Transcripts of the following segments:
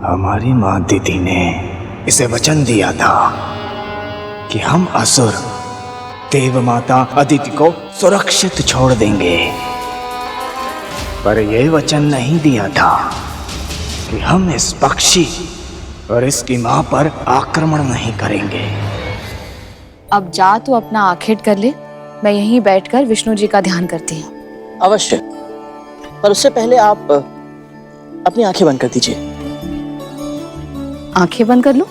हमारी माँ दीदी ने इसे वचन दिया था कि हम असुर देव माता अदिति को सुरक्षित छोड़ देंगे, पर यह वचन नहीं दिया था कि हम इस पक्षी और इसकी माँ पर आक्रमण नहीं करेंगे। अब जा तो अपना आखेट कर ले, मैं यहीं बैठकर विष्णु जी का ध्यान करती हूँ। अवश्य, पर उससे पहले आप अपनी आंखें बंद कर दीजिए। आंखें बंद कर लूं?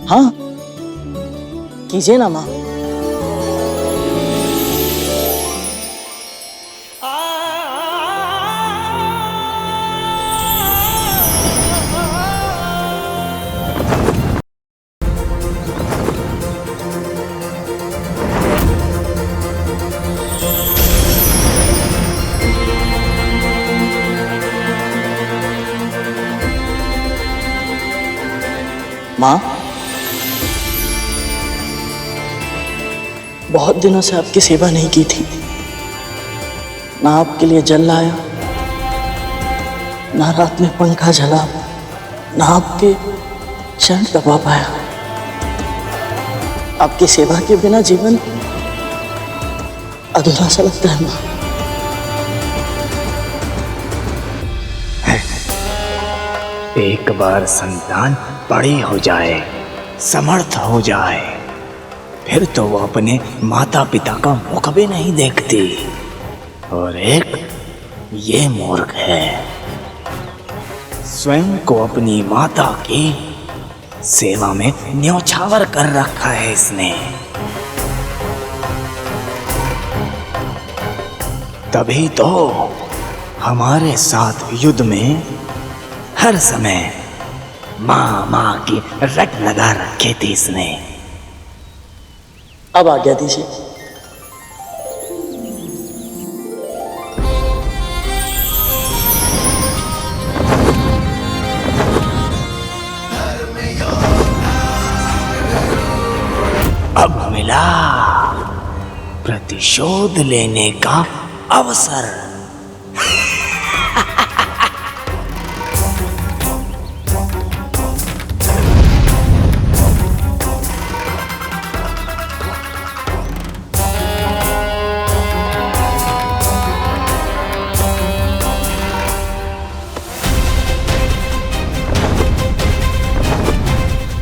हाँ, कीजिए ना माँ। माँ, बहुत दिनों से आपकी सेवा नहीं की थी। ना आपके लिए जल लाया, ना रात में पंखा झला, ना आपके चरण दबा पाया। आपकी सेवा के बिना जीवन अधूरा सा लगता है माँ। एक बार संतान बड़ी हो जाए, समर्थ हो जाए, फिर तो वो अपने माता पिता का मुख भी नहीं देखती। और एक ये मूर्ख है, स्वयं को अपनी माता की सेवा में न्योछावर कर रखा है इसने। तभी तो हमारे साथ युद्ध में हर समय माँ माँ की रट लगा रखी थी इसने। अब आज्ञा दीजिए। अब मिला प्रतिशोध लेने का अवसर।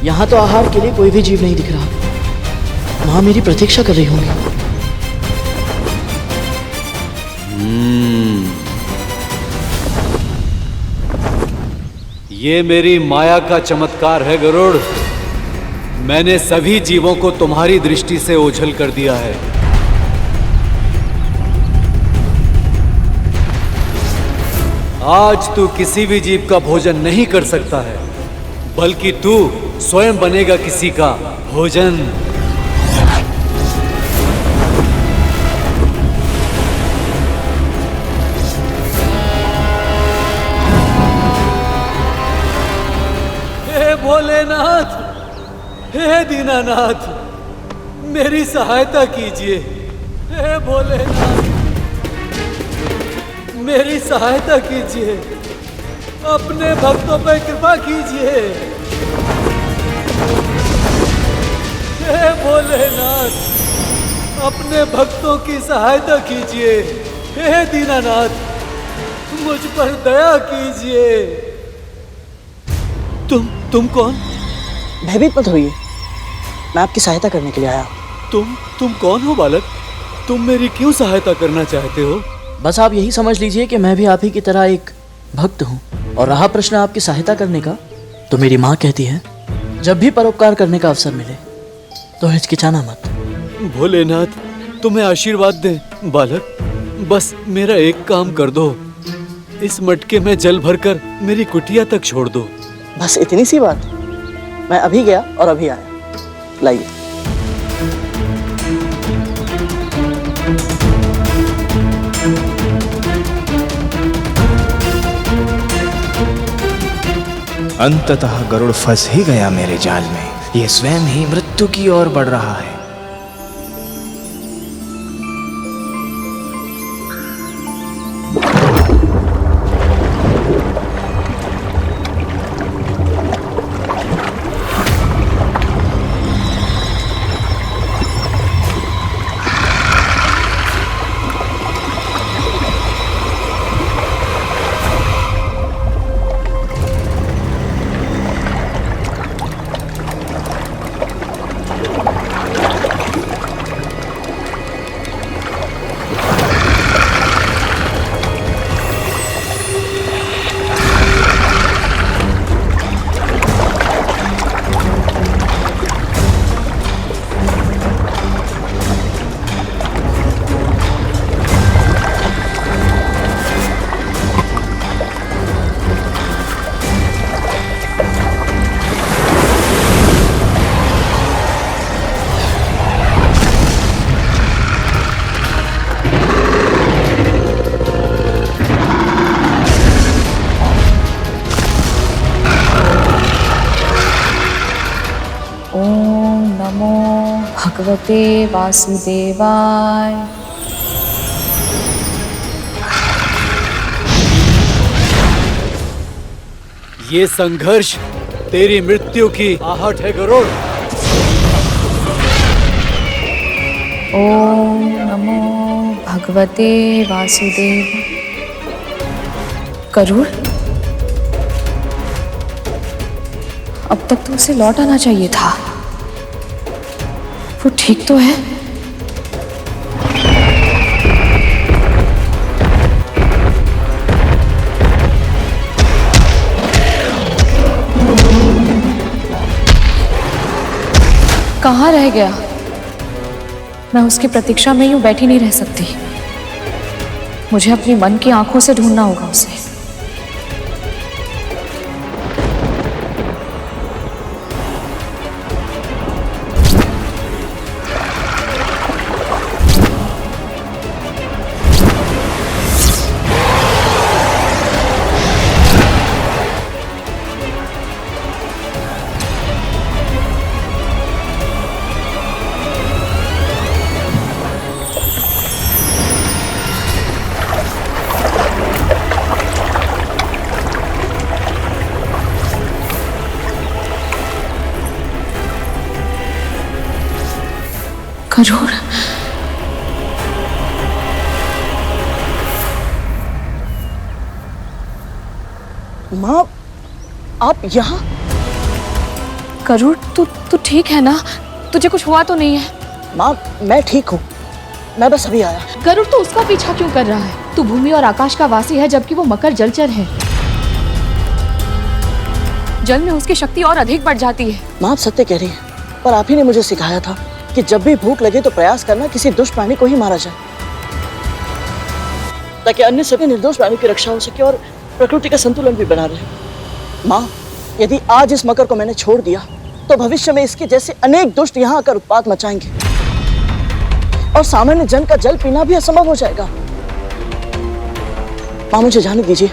यहाँ तो आहार के लिए कोई भी जीव नहीं दिख रहा। माँ मेरी प्रतीक्षा कर रही होंगी। ये मेरी माया का चमत्कार है गरुड़। मैंने सभी जीवों को तुम्हारी दृष्टि से ओझल कर दिया है। आज तू किसी भी जीव का भोजन नहीं कर सकता है, बल्कि तू स्वयं बनेगा किसी का भोजन। हे भोलेनाथ, हे दीनानाथ, मेरी सहायता कीजिए। हे भोलेनाथ, मेरी सहायता कीजिए। अपने भक्तों पर कृपा कीजिए। हे भोलेनाथ, अपने भक्तों की सहायता कीजिए। हे दीनानाथ, मुझ पर दया कीजिए। तुम कौन? भयभीत मत होइए, मैं आपकी सहायता करने के लिए आया। तुम कौन हो बालक? तुम मेरी क्यों सहायता करना चाहते हो? बस आप यही समझ लीजिए कि मैं भी आप ही की तरह एक भक्त हूँ। और रहा प्रश्न आपकी सहायता करने का, तो मेरी माँ कहती है जब भी परोपकार करने का अवसर मिले तो हिचकिचाना मत। भोलेनाथ, तुम्हें आशीर्वाद दे बालक। बस मेरा एक काम कर दो, इस मटके में जल भरकर मेरी कुटिया तक छोड़ दो। बस इतनी सी बात? मैं अभी गया और अभी आया। लाइए। अंततः गरुड़ फंस ही गया मेरे जाल में। ये स्वयं ही मृत्यु की ओर बढ़ रहा है। भगवते वासुदेवाय। ये संघर्ष तेरी मृत्यु की आहट है गरुड़। ओम नमो भगवते वासुदेव। गरुड़, अब तक तो उसे लौट आना चाहिए था। वो ठीक तो है? कहाँ रह गया? मैं उसकी प्रतीक्षा में यूं बैठी नहीं रह सकती। मुझे अपनी मन की आंखों से ढूंढना होगा उसे। गरुड़, माँ, आप यहाँ? गरुड़, तू ठीक है ना? तुझे कुछ हुआ तो नहीं है? माँ, मैं ठीक हूँ। मैं बस अभी आया। गरुड़, तू उसका पीछा क्यों कर रहा है? तू भूमि और आकाश का वासी है, जबकि वो मकर जलचर है। जल में उसकी शक्ति और अधिक बढ़ जाती है। माँ, आप सत्य कह रही हैं, पर आप ही ने मुझे सिखाया था कि जब भी भूख लगे तो प्रयास करना किसी दुष्ट प्राणी को ही मारा जाए, ताकि अन्य सभी निर्दोष प्राणियों की रक्षा हो सके और प्रकृति का संतुलन भी बना रहे। माँ, यदि आज इस मकर को मैंने छोड़ दिया तो भविष्य में इसके जैसे अनेक दुष्ट यहाँ आकर उत्पात मचाएंगे और सामान्य जन का जल पीना भी असंभव हो जाएगा। माँ, मुझे जाने दीजिए।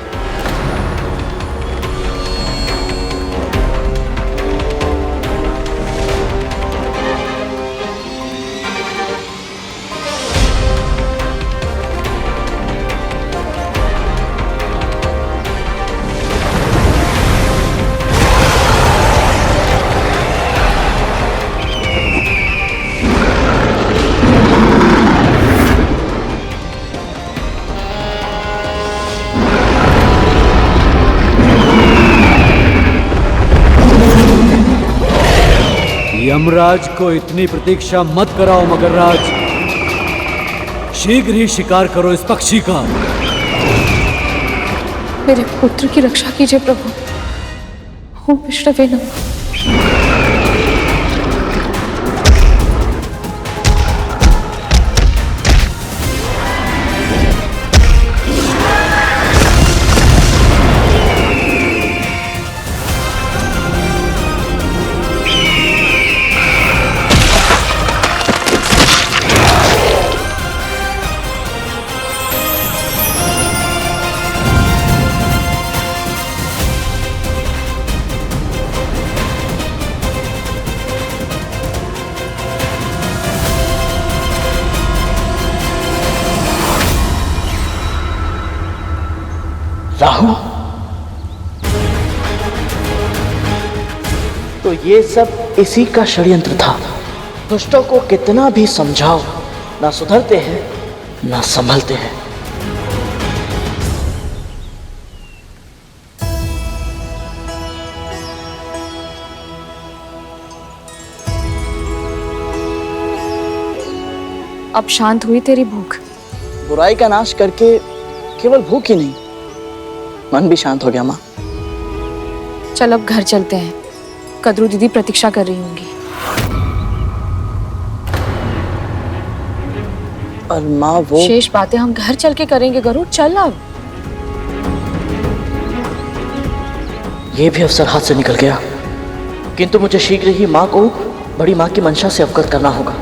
यमराज को इतनी प्रतीक्षा मत कराओ मगरराज। शीघ्र ही शिकार करो इस पक्षी का। मेरे पुत्र की रक्षा कीजिए प्रभु। ओम विष्णवे नमः। राहु, तो ये सब इसी का षड्यंत्र था। दुष्टों को कितना भी समझाओ, ना सुधरते हैं ना संभलते हैं। अब शांत हुई तेरी भूख? बुराई का नाश करके केवल भूख ही नहीं, मन भी शांत हो गया। माँ, चल अब घर चलते हैं। कद्रू दीदी प्रतीक्षा कर रही होंगी। और माँ, वो शेष बातें हम घर चल के करेंगे। गरुड़, चल अब। ये भी अवसर हाथ से निकल गया, किंतु मुझे शीघ्र ही माँ को बड़ी माँ की मंशा से अवगत करना होगा।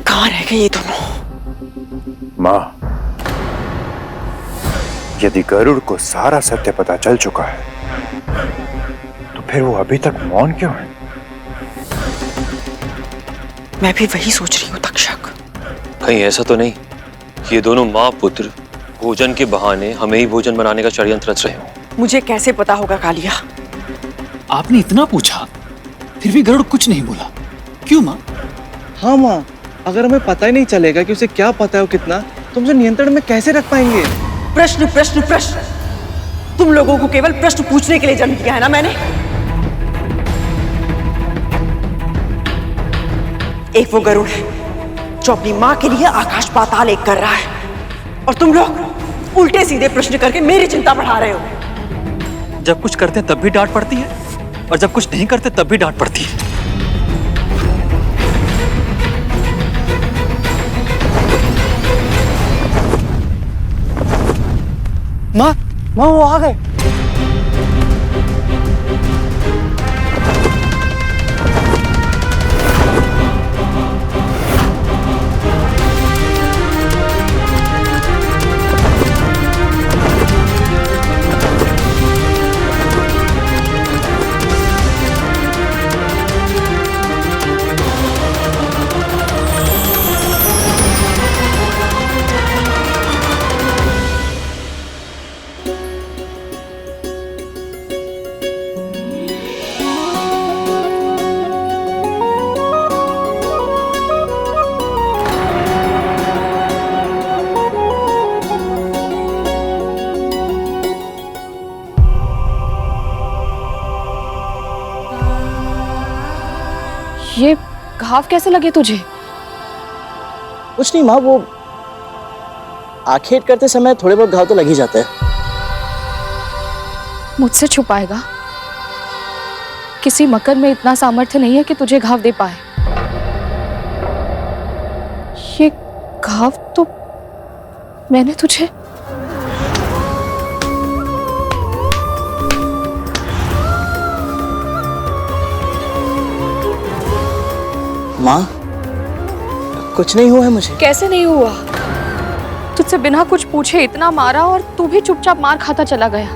कहाँ रह गए ये दोनों? माँ, यदि गरुड़ को सारा सत्य पता चल चुका है तो फिर वो अभी तक मौन क्यों है? मैं भी वही सोच रही हूँ तक्षक। कहीं ऐसा तो नहीं कि ये दोनों माँ पुत्र भोजन के बहाने हमें ही भोजन बनाने का षड्यंत्र रच रहे हो? मुझे कैसे पता होगा कालिया? आपने इतना पूछा फिर भी गरुड़ कुछ नहीं बोला, क्यों माँ? हाँ माँ, अगर हमें पता ही नहीं चलेगा कि उसे क्या पता है वो कितना, तो हम उसे नियंत्रण में कैसे रख पाएंगे? प्रश्न प्रश्न प्रश्न। तुम लोगों को केवल प्रश्न पूछने के लिए जन्म दिया है ना मैंने। एक वो गरुड़ है जो अपनी माँ के लिए आकाश पाताल एक कर रहा है, और तुम लोग उल्टे सीधे प्रश्न करके मेरी चिंता बढ़ा रहे हो। जब कुछ करते हैं तब भी डांट पड़ती है और जब कुछ नहीं करते तब भी डांट पड़ती है। माँ, वो आ गए। ये घाव कैसे लगे तुझे? कुछ नहीं माँ, वो आखेट करते समय थोड़े बहुत घाव तो लग ही जाते हैं। मुझसे छुपाएगा? किसी मकर में इतना सामर्थ्य नहीं है कि तुझे घाव दे पाए। ये घाव तो मैंने तुझे माँ, कुछ नहीं हुआ है मुझे। कैसे नहीं हुआ? तुझसे बिना कुछ पूछे इतना मारा और तू भी चुपचाप मार खाता चला गया।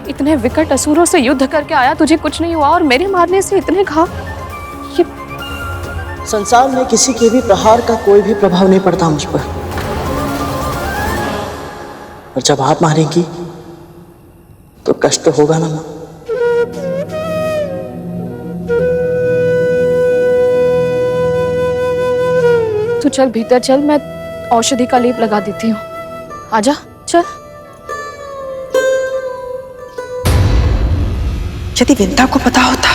इतने विकट असुरों से युद्ध करके आया, तुझे कुछ नहीं हुआ और मेरे मारने से इतने घाव। ये संसार में किसी के भी प्रहार का कोई भी प्रभाव नहीं पड़ता मुझ पर, और जब आप मारेंगी तो कष्ट होगा ना माँ। तू चल भीतर चल, मैं औषधि का लेप लगा देती हूँ। आजा चल। यदि विंता को पता होता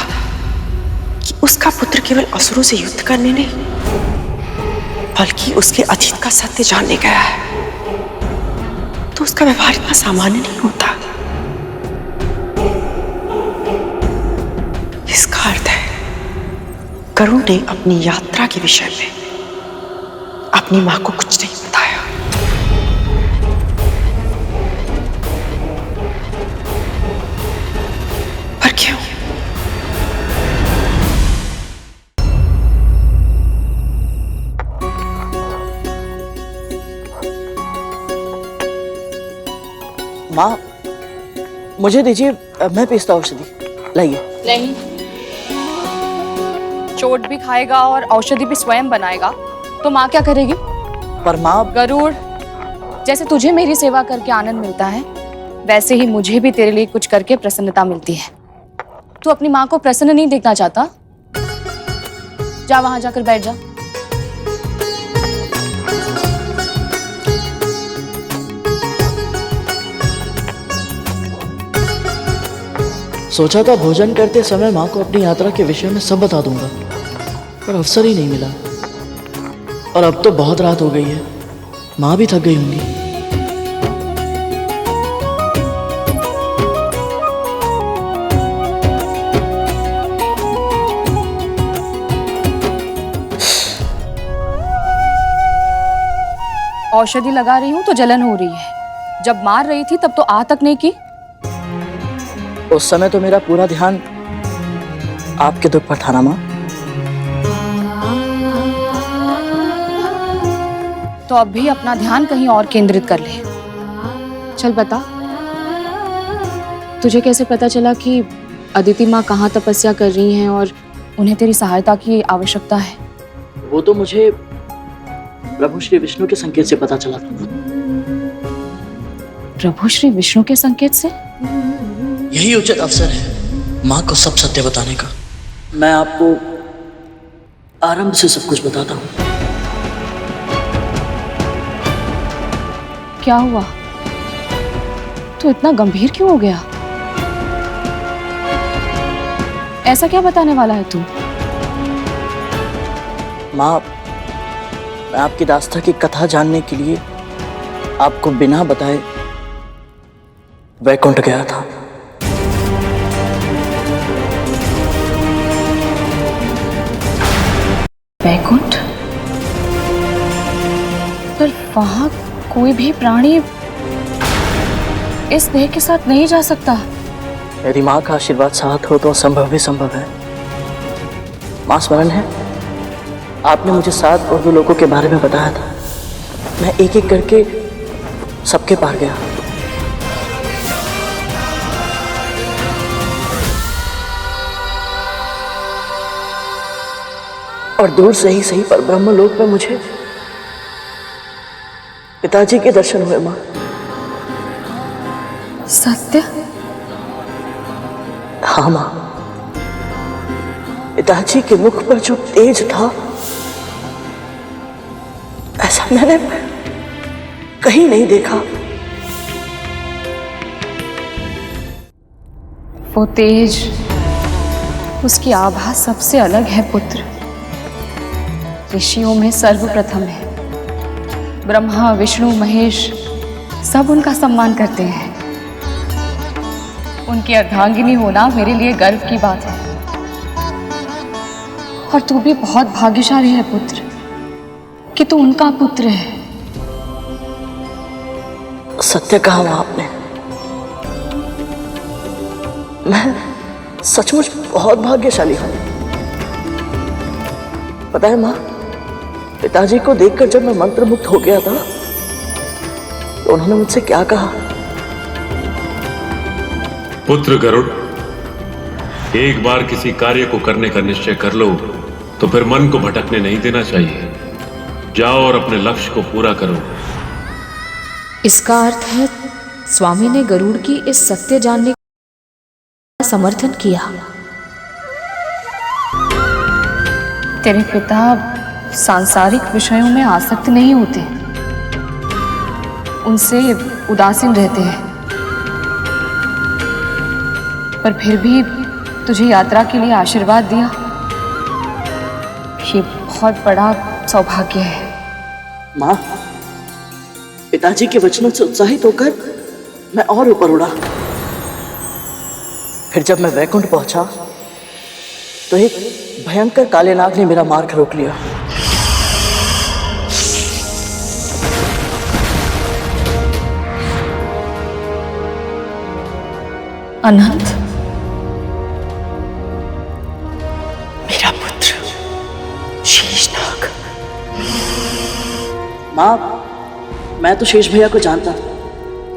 कि उसका पुत्र केवल असुरों से युद्ध करने नहीं बल्कि उसके अतीत का सत्य जानने गया है, तो उसका व्यवहार इतना सामान्य नहीं होता। इसका अर्थ है गरुड़ ने अपनी यात्रा के विषय में अपनी मां को कुछ नहीं बताया। पर क्यों? माँ, मुझे दीजिए, मैं पीसता औषधि। लाइए। नहीं, चोट भी खाएगा और औषधि भी स्वयं बनाएगा तो माँ क्या करेगी? पर माँ, गरुड़, जैसे तुझे मेरी सेवा करके आनंद मिलता है वैसे ही मुझे भी तेरे लिए कुछ करके प्रसन्नता मिलती है। तू अपनी माँ को प्रसन्न नहीं देखना चाहता? जा वहां जाकर बैठ जा। सोचा था भोजन करते समय माँ को अपनी यात्रा के विषय में सब बता दूंगा, पर अवसर ही नहीं मिला। और अब तो बहुत रात हो गई है, माँ भी थक गई होंगी। औषधि लगा रही हूँ तो जलन हो रही है। जब मार रही थी तब तो आ तक नहीं की। उस समय तो मेरा पूरा ध्यान आपके दुख पर था ना माँ। तो अब भी अपना ध्यान कहीं और केंद्रित कर ले। चल बता, तुझे कैसे पता चला कि अदिति माँ कहाँ तपस्या कर रही हैं और उन्हें तेरी सहायता की आवश्यकता है? वो तो मुझे प्रभु श्री विष्णु के संकेत से पता चला था। प्रभु श्री विष्णु के संकेत से? यही उचित अवसर है माँ को सब सत्य बताने का। मैं आपको आरंभ से सब कुछ बताता हूँ। क्या हुआ? तू इतना गंभीर क्यों हो गया? ऐसा क्या बताने वाला है तू? माँ, मैं आपकी दास्ता की कथा जानने के लिए आपको बिना बताए वैकुंठ गया था। वैकुंठ? पर वहां कोई भी प्राणी इस देह के साथ नहीं जा सकता। यदि माँ का आशीर्वाद साथ हो तो संभव ही संभव है। माँ स्मरण है, आपने मुझे 7 और 2 लोगों के बारे में बताया था। मैं एक एक करके सबके पार गया। और दूर से ही सही पर ब्रह्मलोक में मुझे पिताजी के दर्शन हुए। माँ, सत्य? हाँ माँ, पिताजी के मुख पर जो तेज था ऐसा मैंने कहीं नहीं देखा। वो तेज, उसकी आभा सबसे अलग है पुत्र। ऋषियों में सर्वप्रथम है। ब्रह्मा, विष्णु, महेश सब उनका सम्मान करते हैं। उनकी अर्धांगिनी होना मेरे लिए गर्व की बात है। और तू भी बहुत भाग्यशाली है पुत्र कि तू उनका पुत्र है। सत्य कहा माँ आपने। मैं सचमुच बहुत भाग्यशाली हूं। पता है माँ, पिताजी को देखकर जब मैं मंत्रमुग्ध हो गया था तो उन्होंने मुझसे क्या कहा? पुत्र गरुड़, एक बार किसी कार्य को करने का निश्चय कर लो तो फिर मन को भटकने नहीं देना चाहिए। जाओ और अपने लक्ष्य को पूरा करो। इसका अर्थ है स्वामी ने गरुड़ की इस सत्य जानने का समर्थन किया। तेरे पिता सांसारिक विषयों में आसक्त नहीं होते, उनसे उदासीन रहते हैं। पर फिर भी तुझे यात्रा के लिए आशीर्वाद दिया, ये बहुत बड़ा सौभाग्य है। माँ, पिताजी के वचनों से उत्साहित होकर मैं और ऊपर उड़ा। फिर जब मैं वैकुंठ पहुंचा तो एक भयंकर काले नाग ने मेरा मार्ग रोक लिया। अनंत, मेरा पुत्र शेषनाग। माँ, मैं तो शेष भैया को जानता था,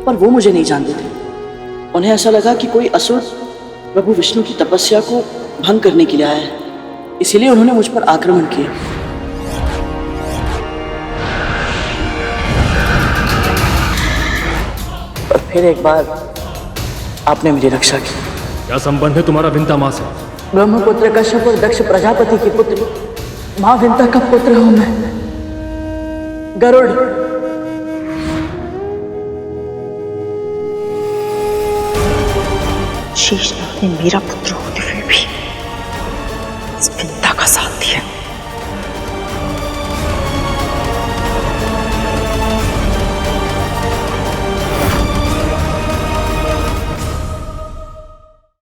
पर वो मुझे नहीं जानते थे। उन्हें ऐसा लगा कि कोई असुर प्रभु विष्णु की तपस्या को भंग करने के लिए आया है, इसीलिए उन्होंने मुझ पर आक्रमण किया। पर फिर एक बार आपने मेरी रक्षा की। क्या संबंध है तुम्हारा विंता माँ से? ब्रह्मपुत्र कश्यप और दक्ष प्रजापति की पुत्र माँ विंता का पुत्र हूं मैं, गरुड़। शेषनाग ने मेरा पुत्र होते हुए भी इस विंता का साथ दिया।